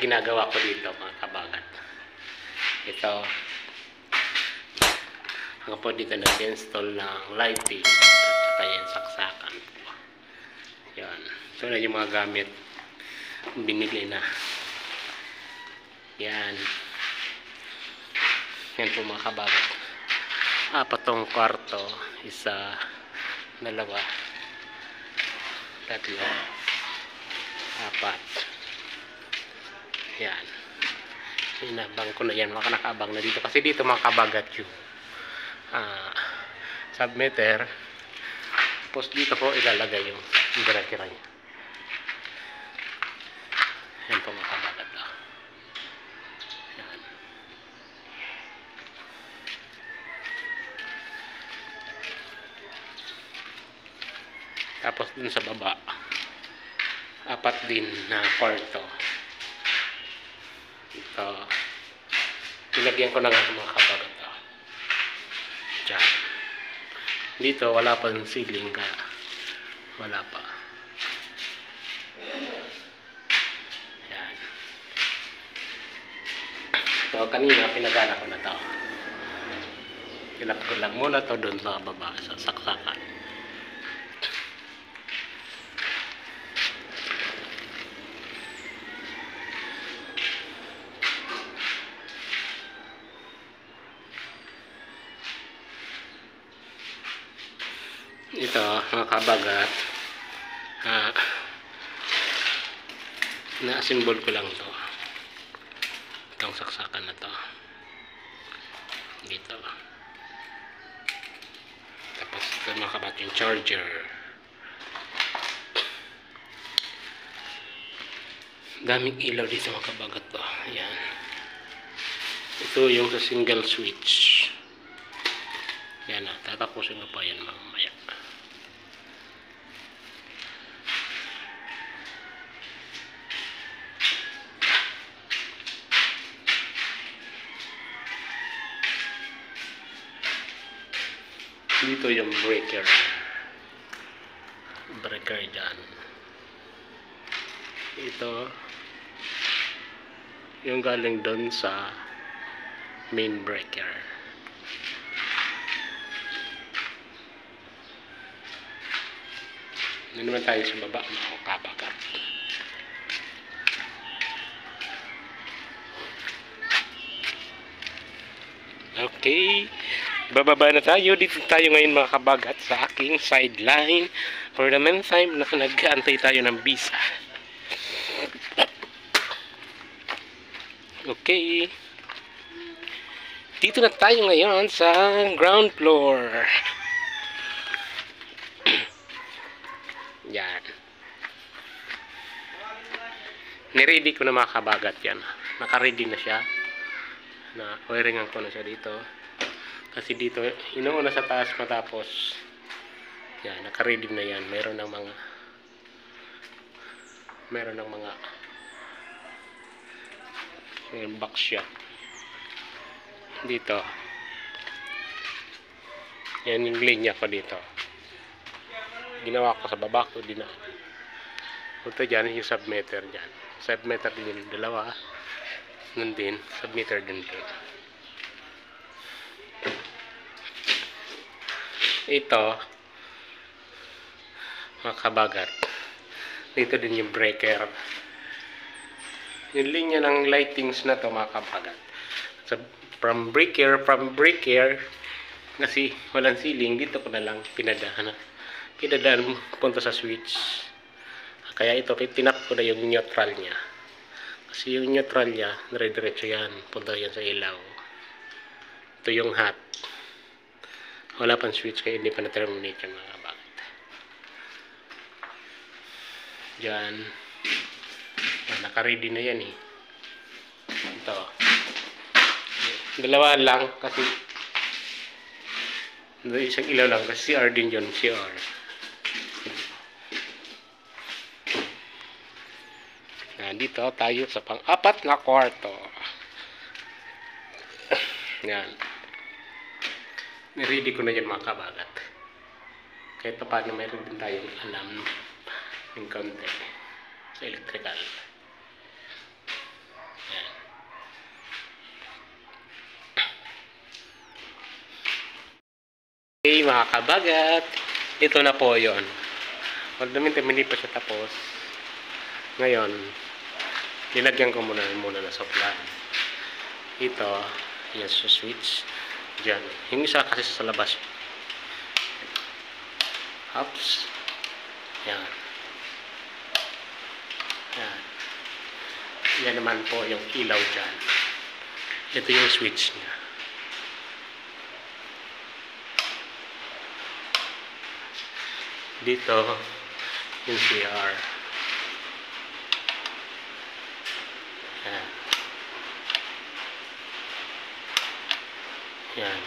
ginagawa ko dito mga kabagat. Ito, ako po dito nag-install ng lighting at saka yung saksakan po. Yan. So na yung mga gamit binili na. Yan. Yan po mga kabagat. Patong kwarto. Isa, dalawa, tatlo, apat. Yan. Inabang ko na yan. Maka nakaabang na dito. Kasi dito mga kabagat yung submeter. Tapos dito po ilalagay yung breaker niya. Yan po mga kabagat. Yan. Tapos dun sa baba, apat din na kwarto. Ito, ilagyan ko na nga mga kabagat. Diyan. Dito, wala pa ng ceiling ka. Wala pa. Yan. So, kanina, pinagana ko na ito. Pinap ko lang muna ito doon sa baba, sa saksakan. Ito, mga kabagat, na-assemble ko lang to. Itong saksakan na to. Dito. Tapos ito mga kabagat yung charger. Daming ilaw dito mga kabagat to. Ayan. Ito yung sa single switch. Yan na, tatapusin ko pa yan mamaya. Dito yung breaker dyan. Ito yung galing doon sa main breaker. Ano naman tayo sa baba mga kabagat. Okay, bababa na tayo. Dito tayo ngayon mga kabagat sa aking sideline. For the meantime, nag-aantay tayo ng visa. Okay. Dito na tayo ngayon sa ground floor. Yan. Niready ko na mga kabagat yan. Naka-ready na siya. Na-wiringan ko na siya dito. Kasi dito, inuuna sa taas matapos. Yan, naka-ready na yan. Meron ng mga box siya. Dito. Yan yung linya ko dito. Ginawa ko sa baba ko din. Ito dyan yung submeter dyan. Submeter din yung dalawa. Nun din, submeter din din. Ito, mga kabagat. Dito din yung breaker. Yung linya ng lightings na to mga kabagat. So, from breaker, kasi walang ceiling, dito ko na lang pinadaan punta sa switch. Kaya ito, tinap ko na yung neutral niya. Kasi yung neutral niya, dire-diretso yan. Punta yan sa ilaw. Ito yung hot. Wala pang switch kaya hindi pa na-terminate yung mga bakit. Diyan. Naka-ready na yan eh. Ito. Dalawa lang kasi isang ilaw lang kasi CR din yun. CR. Dito tayo sa pang-apat na kwarto. Yan. Niready ko na yan mga kabagat. Kahit pa paano mayroon din tayong alam ng konti sa electrical. Okay, mga kabagat. Ito na po yon. Although hindi pa siya tapos. Ngayon, linagyan ko muna na supply. Ito, yes, so switch. Diyan. Yung isa kasi sa labas. Ups. Yan. Yan. Yan naman po yung ilaw dyan. Ito yung switch niya. Dito, yung CR. Yan. Yan.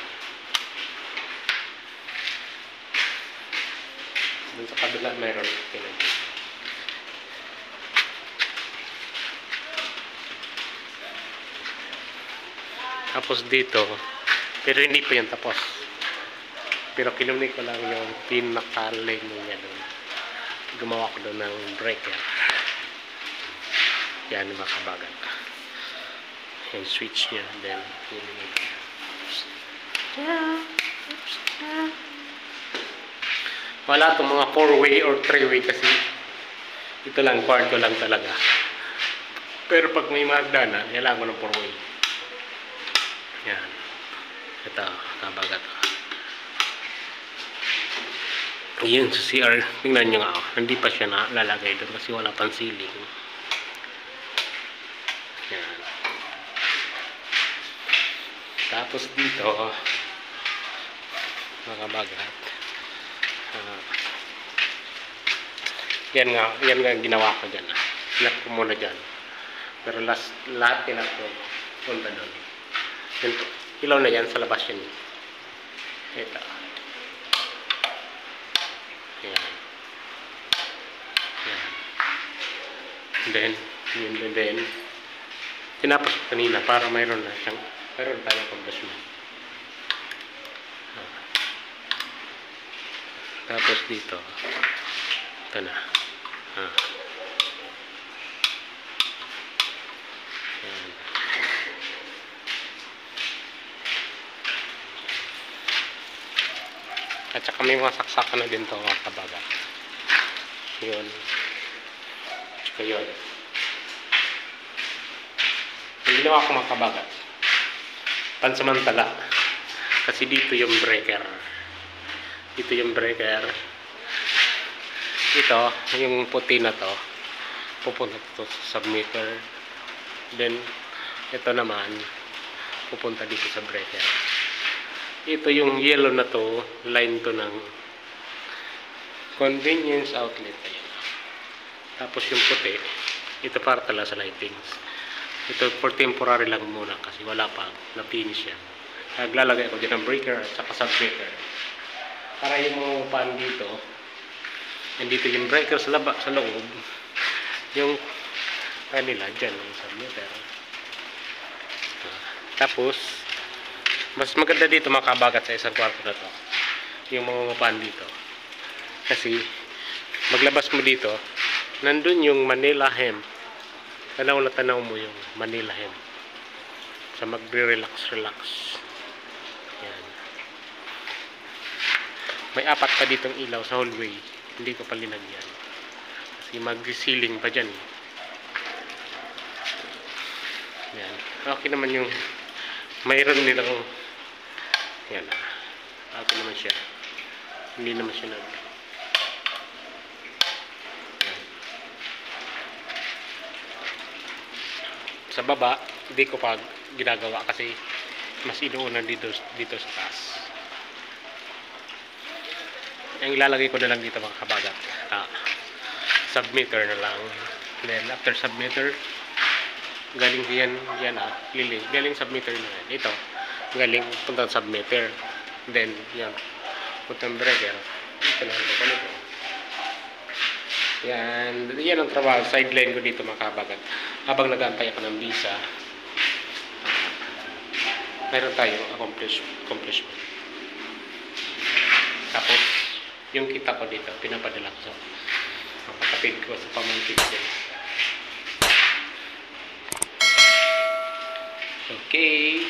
Dun sa kabila mayroon pinag. Tapos dito, pero hindi pa yan tapos. Pero kinunik ko lang yung pinakaling niya doon. Gumawa ko doon ng breaker. Yan yung makabagat. Yung switch niya. Then, wala itong mga 4-way or 3-way kasi ito lang, kwarto lang talaga. Pero pag may magdana, kailangan ko ng 4-way. Yan. Ito, kabagat. Yun sa CR, tingnan nyo nga, hindi pa siya nalalagay doon kasi wala pang ceiling. Yan. Tapos dito, makabagat. Yan nga ginawa ko dyan. Tinap ko muna dyan. Pero lahat tinap ko, punta doon. Ilaw na yan, sa labas yan. Ito. Yan. Yan. Then, tinapos ko kanina para mayroon tayong combustion. Tapos dito, ito na. Yan. At saka may mga saksakan na din ito, mga kabaga. Yun. Tsaka yun. Yung ginawa ko, mga kabaga, pansamantala. Kasi dito yung breaker. Dito yung breaker. Ito, yung puti na to, pupunta to sa submeter. Then, ito naman, pupunta dito sa breaker. Ito yung yellow na to, line to ng convenience outlet. Ayan. Tapos yung puti, ito para talaga sa lightings. Ito for temporary lang muna kasi wala pa, na-finish yan. Naglalagay ko din ng breaker at saka submeter. Para yung pan dito, nandito yung breaker sa loob, yung kanila dyan, yung submeter. Tapos, mas maganda dito makabagat sa isang kwarto na to yung mga pan dito kasi maglabas mo dito nandun yung Manila hemp, tanaw na tanaw mo yung Manila hemp sa magre-relax. Yan. May 4 pa ditong ilaw sa hallway, hindi ko pa linagyan kasi mag-ceiling pa dyan. Yan. Okay naman yung mayroon nilang. Yan. Okay naman siya. Hindi naman siya yan. Sa baba, hindi ko pa ginagawa kasi mas inuunan dito sa taas. Ang ilalagay ko na lang dito, mga kabagat. Submeter na lang. Then after submeter, galing yan liling. Galing submeter na yan. Ito. Galing punta sa submeter, then yan puntang breaker, ito na ito. Yan ang trabaho, sideline ko dito, mga kabagat. Habang nag-aantay ako ng visa, mayroon tayo accomplishment. Tapos yung kita ko dito pinapadala ko sa kapatid ko, sa pamangkin ko. Okay.